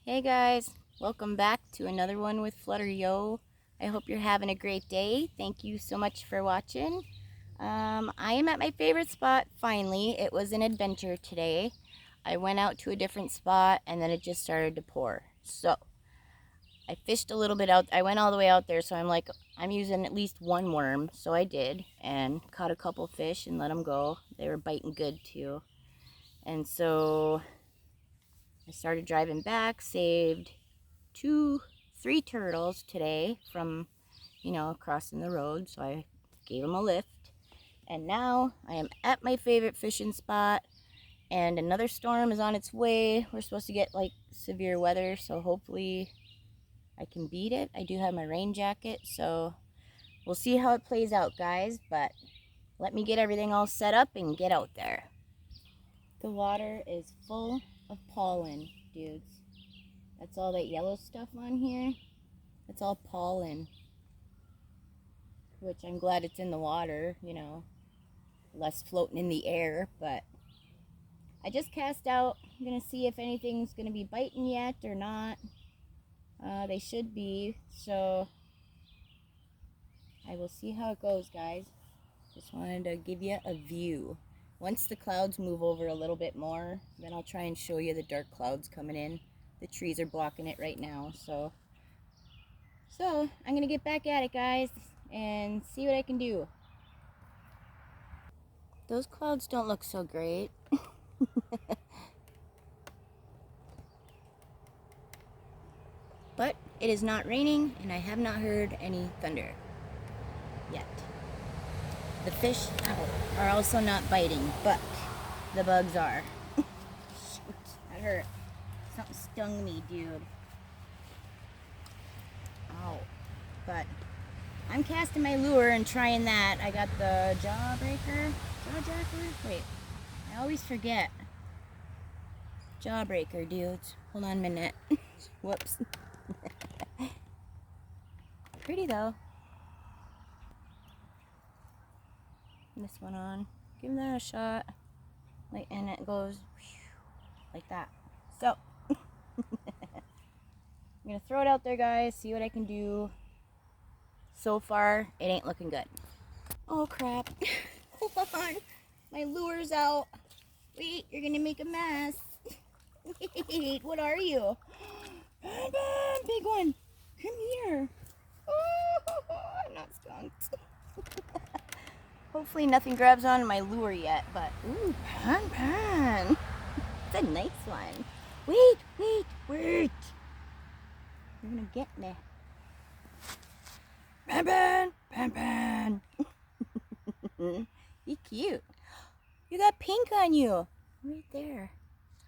Hey guys, welcome back to another one with Flutter Yo. I hope you're having a great day. Thank you so much for watching. I am at my favorite spot finally. It was an adventure today. I went out to a different spot and then it just started to pour. So I fished a little bit out. I went all the way out there, so I'm using at least one worm. So I did and caught a couple fish and let them go. They were biting good too. And so I started driving back, saved three turtles today from, crossing the road. So I gave them a lift. And now I am at my favorite fishing spot. And another storm is on its way. We're supposed to get like severe weather. So hopefully I can beat it. I do have my rain jacket. So we'll see how it plays out, guys. But let me get everything all set up and get out there. The water is full of pollen, dudes. That's all that yellow stuff on here. It's all pollen, which I'm glad it's in the water, less floating in the air. But I just cast out. I'm going to see if anything's going to be biting yet or not. They should be, so I will see how it goes, guys. Just wanted to give you a view. Once the clouds move over a little bit more, then I'll try and show you the dark clouds coming in. The trees are blocking it right now, so I'm going to get back at it, guys, and see what I can do. Those clouds don't look so great. But it is not raining, and I have not heard any thunder yet. The fish are also not biting, but the bugs are. Shoot, that hurt. Something stung me, dude. Ow. But I'm casting my lure and trying that. I got the jawbreaker. Wait, I always forget. Jawbreaker, dudes. Hold on a minute. Whoops. Pretty though. This one on. Give that a shot. Like, and it goes like that. So I'm gonna throw it out there, guys. See what I can do. So far, it ain't looking good. Oh crap! Hold on, my lure's out. Wait, you're gonna make a mess. Wait, what are you? Big one, come here. Oh, I'm not skunked. Hopefully nothing grabs on my lure yet, but ooh, pan. It's a nice one. Wait. You're gonna get me. Pan. You cute. You got pink on you. Right there.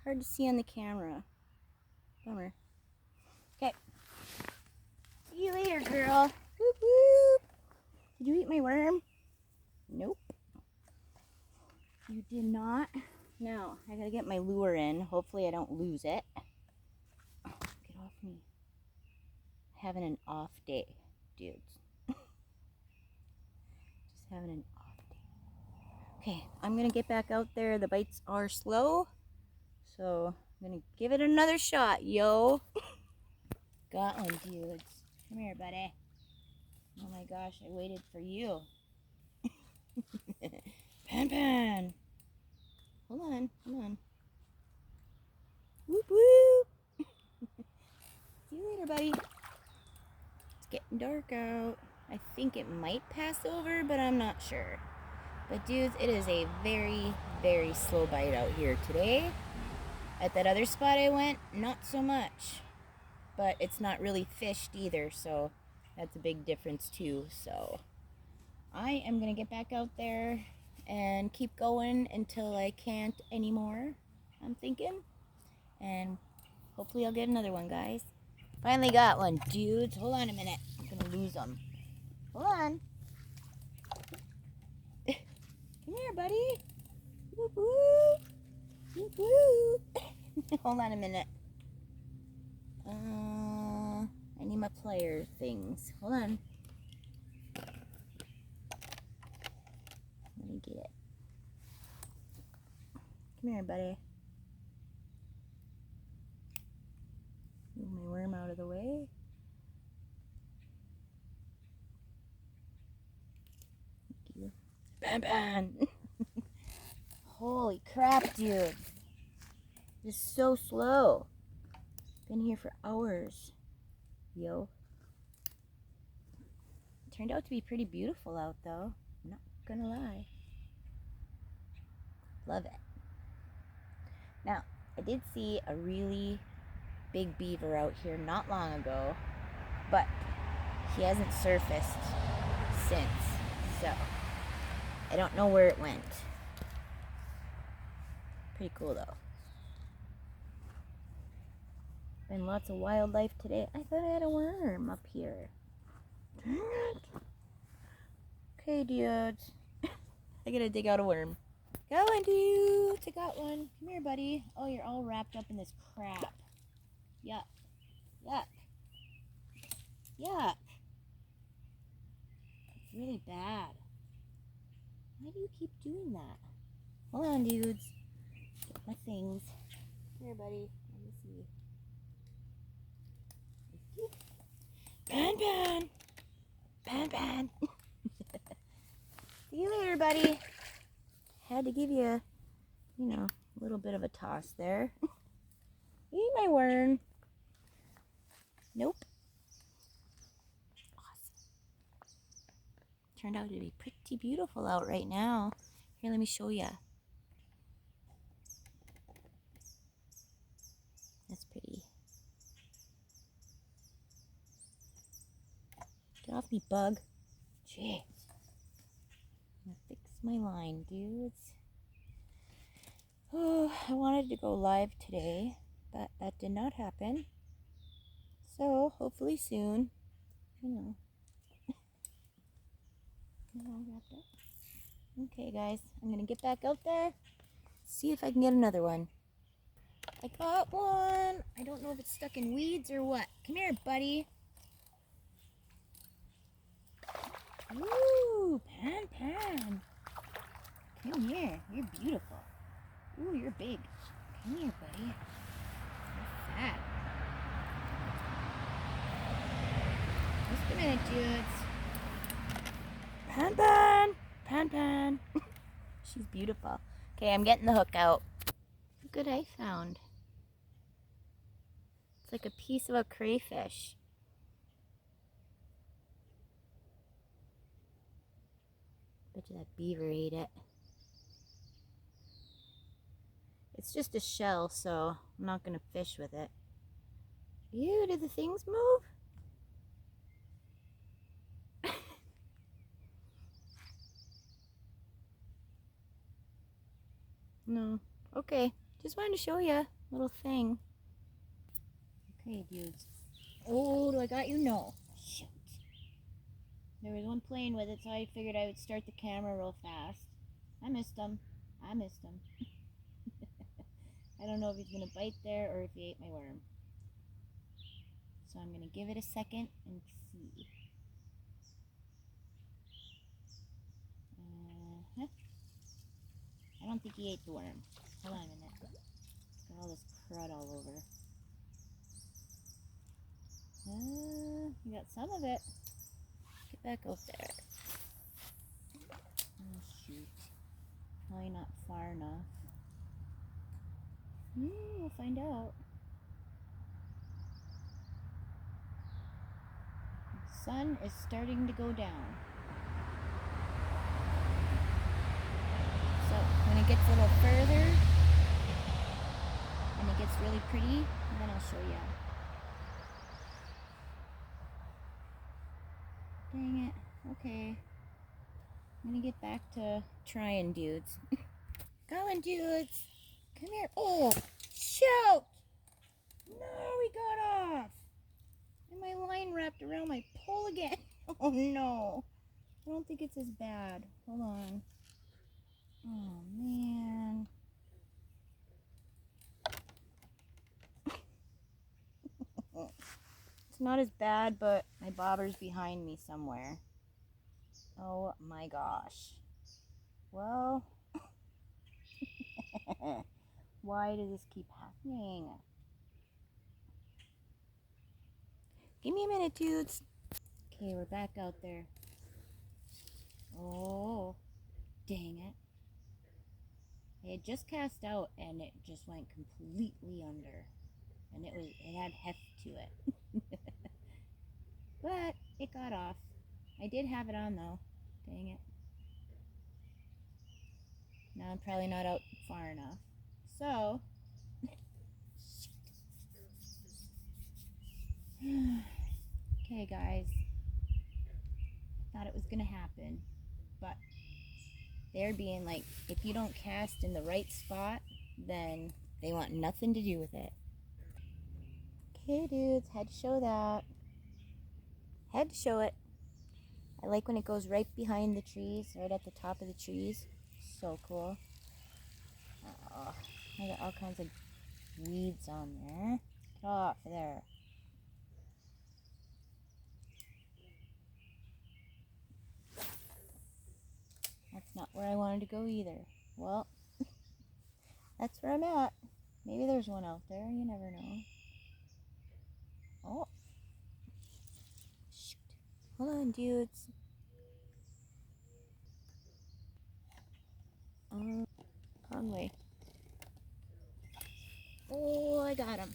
Hard to see on the camera. Bummer. Okay. See you later, girl. Whoop whoop. Did you eat my worm? Nope. You did not. Now, I gotta get my lure in. Hopefully I don't lose it. Oh, get off me. Having an off day, dudes. Just having an off day. Okay, I'm gonna get back out there. The bites are slow. So, I'm gonna give it another shot, yo. Got one, dudes. Come here, buddy. Oh my gosh, I waited for you. Pan. Hold on. Whoop whoop. See you later, buddy. It's getting dark out. I think it might pass over, but I'm not sure. But dudes, it is a very, very slow bite out here today. At that other spot I went, not so much. But it's not really fished either, so that's a big difference too. So I am gonna get back out there and keep going until I can't anymore, I'm thinking. And hopefully I'll get another one, guys. Finally got one, dudes. Hold on a minute. I'm gonna lose them. Hold on. Come here, buddy. Whoop whoop. Whoop whoop. Hold on a minute. I need my player things. Hold on. Let me get it. Come here, buddy. Pan Pan. Holy crap, dude. This is so slow. Been here for hours. Yo. Turned out to be pretty beautiful out though. I'm not gonna lie. Love it. Now, I did see a really big beaver out here not long ago, but he hasn't surfaced since, so I don't know where it went. Pretty cool though. Been lots of wildlife today. I thought I had a worm up here. Dang it. Okay, dudes. I gotta dig out a worm. Go on, dudes. I got one. Come here, buddy. Oh, you're all wrapped up in this crap. Yuck. Yuck. Yuck. It's really bad. Why do you keep doing that? Hold on, dudes. Get my things. Here, buddy. Let me see. Pan Pan. Pan Pan. See you later, buddy. Had to give you, a little bit of a toss there. Eat my worm. Nope. Awesome. Turned out to be pretty beautiful out right now. Here, let me show you. That's pretty. Get off me, bug. Jeez. I'm gonna fix my line, dudes. Oh, I wanted to go live today, but that did not happen. So, hopefully soon. All wrapped up. Okay, guys, I'm gonna get back out there, see if I can get another one. I got one. I don't know if it's stuck in weeds or what. Come here, buddy. Ooh, Pan Pan. Come here. You're beautiful. Ooh, you're big. Come here, buddy. You're fat. Just a minute, dudes. Pan Pan. Pan Pan. She's beautiful. Okay, I'm getting the hook out. Look what I found. It's like a piece of a crayfish. Bet you that beaver ate it. It's just a shell, so I'm not going to fish with it. Ew, did the things move? No. Okay, just wanted to show you a little thing. Okay, dudes. Oh, do I got you? No. Shoot. There was one playing with it, so I figured I would start the camera real fast. I missed him. I missed him. I don't know if he's going to bite there or if he ate my worm. So I'm going to give it a second and see. I don't think he ate the worm. Hold on a minute. Got all this crud all over. You got some of it. Get back out there. Oh shoot. Probably not far enough. We'll find out. The sun is starting to go down. So when it gets a little further and it gets really pretty, then I'll show you. Dang it. Okay. I'm gonna get back to trying, dudes. Going, dudes. Come here. Oh, shoot! No, we got off. And my line wrapped around my pole again. Oh no. I don't think it's as bad. Hold on. Oh man. It's not as bad, but my bobber's behind me somewhere. Oh my gosh. Well, why does this keep happening? Give me a minute, dudes. Okay, we're back out there. Oh, Dang it. I had just cast out and it just went completely under. And it had heft to it. But it got off. I did have it on though. Dang it. Now I'm probably not out far enough. So okay guys. Thought it was gonna happen. But they're being like, if you don't cast in the right spot, then they want nothing to do with it. Okay dudes, had to show that. Had to show it. I like when it goes right behind the trees, right at the top of the trees. So cool. Oh, I got all kinds of weeds on there. Get off there. That's not where I wanted to go either. Well, that's where I'm at. Maybe there's one out there. You never know. Oh. Shoot. Hold on, dudes. Wrong way. Oh, I got him.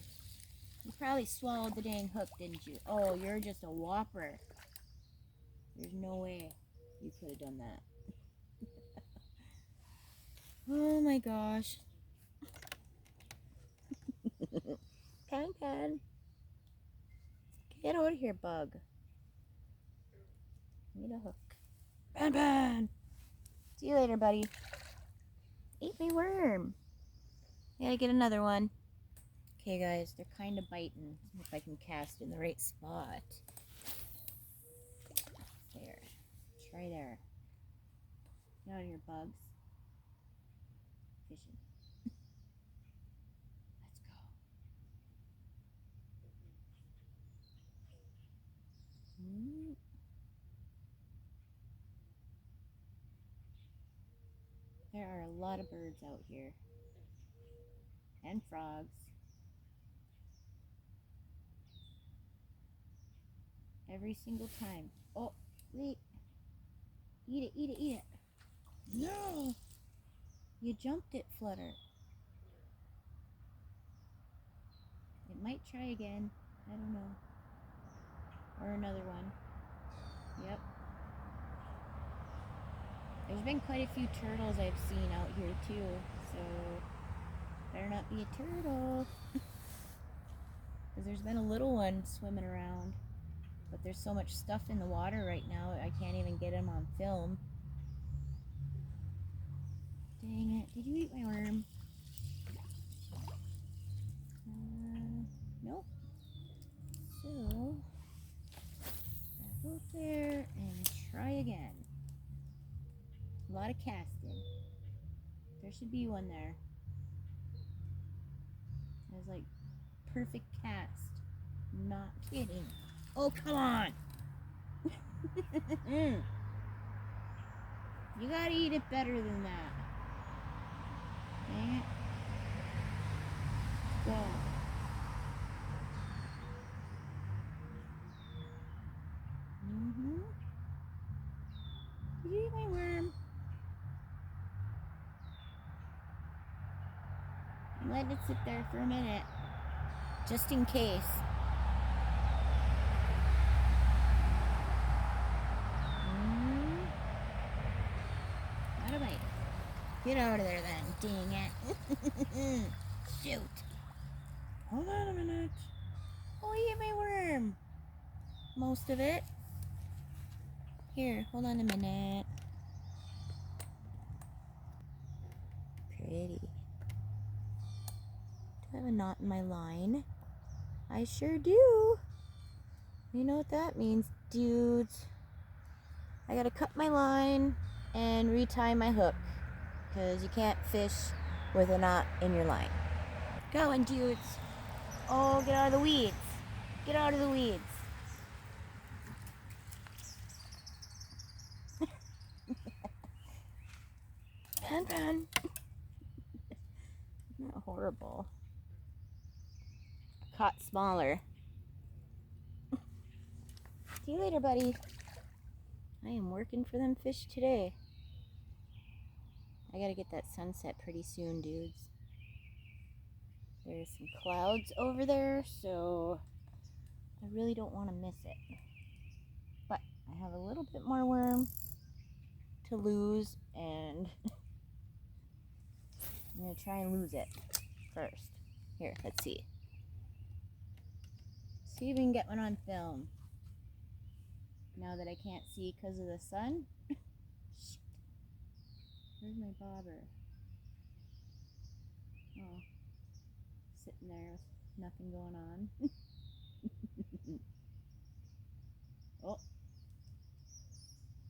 You probably swallowed the dang hook, didn't you? Oh, you're just a whopper. There's no way you could have done that. Oh my gosh. Pan. Get out of here, bug. Need a hook. Pan. See you later, buddy. Eat my worm. Gotta get another one. Okay, guys, they're kind of biting. See if I can cast in the right spot. There. Try there. Get out of here, bugs. Fishing. Let's go. There are a lot of birds out here. And frogs. Every single time. Oh, wait. Eat it, eat it, eat it. No! You jumped it, Flutter. It might try again. I don't know. Or another one. Yep. There's been quite a few turtles I've seen out here too, so better not be a turtle. Because there's been a little one swimming around, but there's so much stuff in the water right now, I can't even get him on film. Dang it, did you eat my worm? Nope. So, go there and try again. A lot of casting. There should be one there. It was like perfect cast. Not kidding. Oh, come on. You gotta eat it better than that. Dang it. Go. Did you eat my worm? I'm letting it sit there for a minute. Just in case. Not a bite. Get out of there then, dang it. Shoot. Hold on a minute. Oh, he ate my worm. Most of it. Here, hold on a minute. Pretty. Do I have a knot in my line? I sure do. You know what that means, dudes. I gotta cut my line and retie my hook, because you can't fish with a knot in your line. Going, dudes. Oh, get out of the weeds. Get out of the weeds. Pan. Not horrible. Caught smaller. See you later, buddy. I am working for them fish today. I gotta get that sunset pretty soon, dudes. There's some clouds over there, so I really don't want to miss it. But I have a little bit more worm to lose, and I'm going to try and lose it first. Here, let's see. See if we can get one on film. Now that I can't see because of the sun. Where's my bobber? Oh, sitting there with nothing going on. Oh,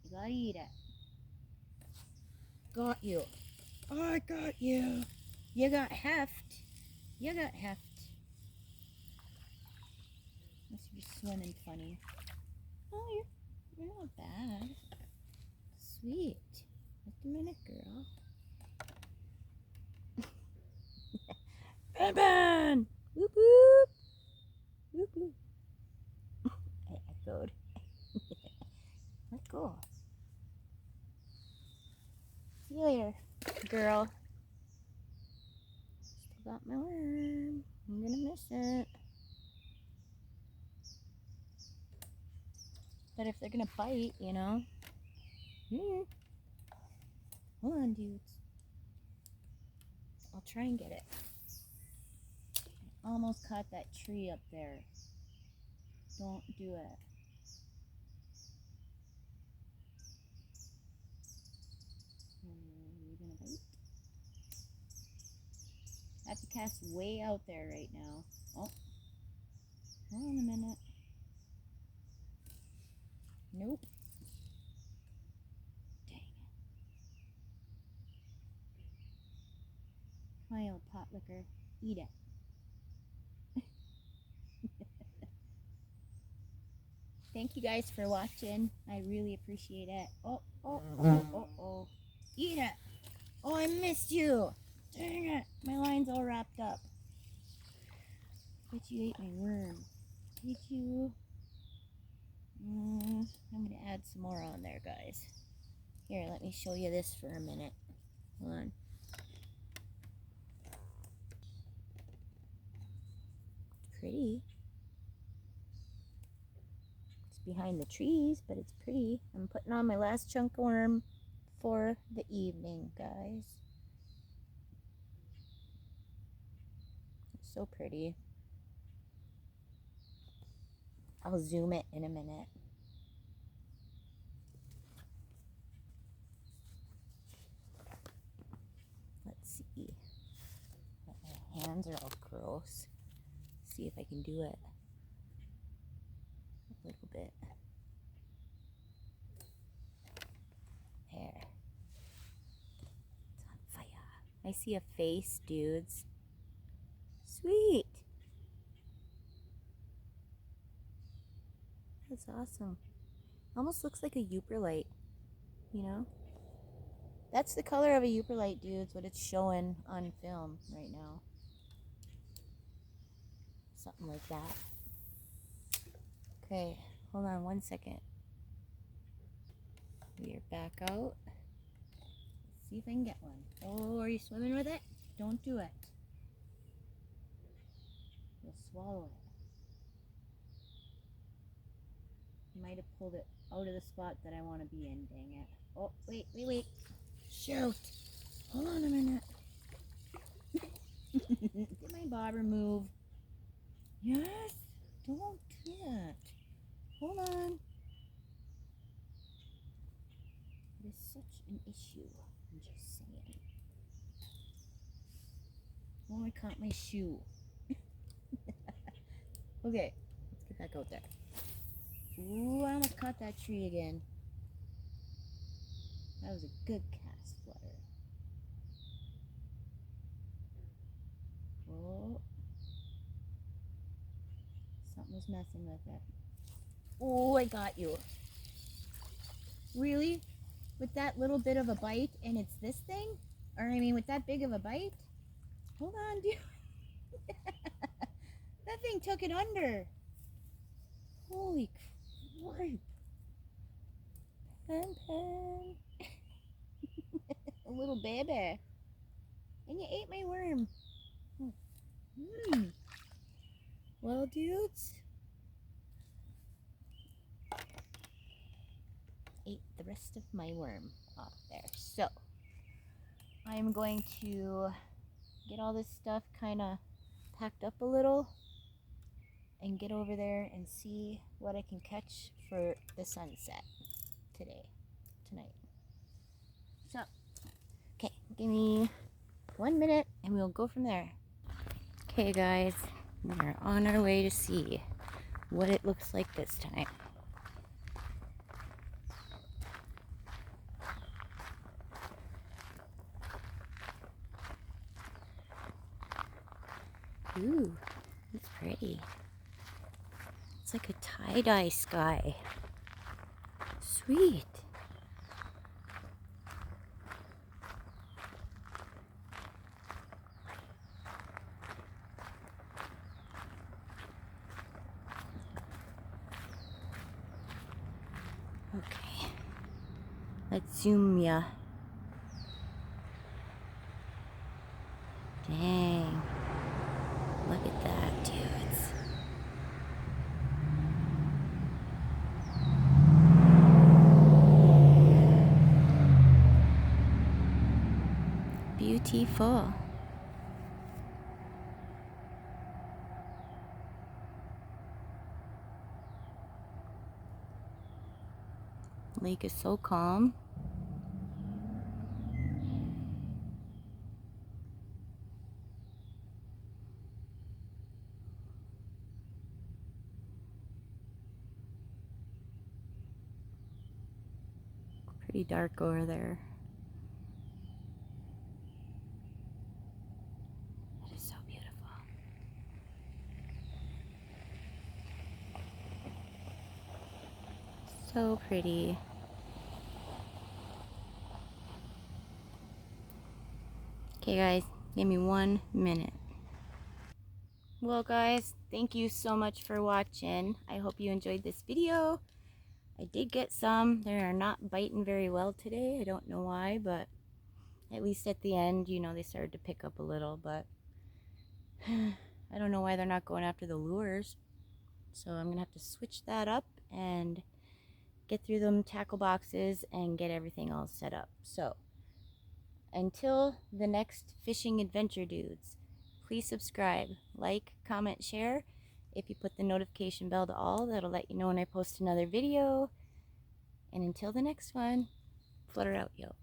you gotta eat it. Got you. Oh, I got you. You got heft. You got heft. Must be swimming funny. Oh, you're not bad. Sweet. Just a minute, girl. Ben Ben! Whoop whoop! Whoop whoop. I echoed. Let go. See you later, girl. Still got my worm. I'm gonna miss it. But if they're gonna bite, you know. Hold on, dudes. I'll try and get it. I almost caught that tree up there. Don't do it. Are you gonna bite? I have to cast way out there right now. Oh, hold on a minute. Nope. Dang it. My old pot liquor. Eat it. Thank you guys for watching. I really appreciate it. Oh, oh, oh, oh, oh. Eat it. Oh, I missed you. Dang it. My line's all wrapped up. Bet you ate my worm. Did you? I'm going to add some more on there, guys. Here, let me show you this for a minute. Hold on. Pretty. It's behind the trees, but it's pretty. I'm putting on my last chunk of worm for the evening, guys. It's so pretty. I'll zoom it in a minute. Let's see. My hands are all gross. See if I can do it a little bit. There. It's on fire. I see a face, dudes. Sweet. That's awesome. Almost looks like a Uper light, you know? That's the color of a Uper light, dudes, what it's showing on film right now. Something like that. Okay, hold on 1 second. We're back out. Let's see if I can get one. Oh, are you swimming with it? Don't do it. You'll swallow it. You might have pulled it out of the spot that I want to be in, dang it. Oh, wait. Shoot. Hold on a minute. Did my bobber move? Yes? Don't do that. Hold on. It is such an issue. I'm just saying. Oh, I caught my shoe. Okay, let's get back out there. Ooh, I almost caught that tree again. That was a good cast, Flutter. Oh. Something was messing with it. Oh, I got you. Really? With that little bit of a bite, and it's this thing? Or, I mean, with that big of a bite? Hold on, dude. That thing took it under. Holy crap. Pen. little baby. And you ate my worm. Well, dudes, ate the rest of my worm off there. So I'm going to get all this stuff kind of packed up a little and get over there and see what I can catch for the sunset tonight. So, okay, give me 1 minute and we'll go from there. Okay guys, we're on our way to see what it looks like this time. Ooh, it's pretty. It's like a tie-dye sky. Sweet. Okay, let's zoom ya. Dang, look at that, dudes. Beautiful. Lake is so calm. Pretty dark over there. It is so beautiful. So pretty. Okay guys, give me 1 minute. Well guys, thank you so much for watching. I hope you enjoyed this video. I did get some. They are not biting very well today. I don't know why, but at least at the end, you know, they started to pick up a little, but I don't know why they're not going after the lures. So I'm gonna have to switch that up and get through them tackle boxes and get everything all set up. So until the next fishing adventure, dudes, please subscribe, like, comment, share. If you put the notification bell to all, that'll let you know when I post another video. And until the next one, flutter out, yo.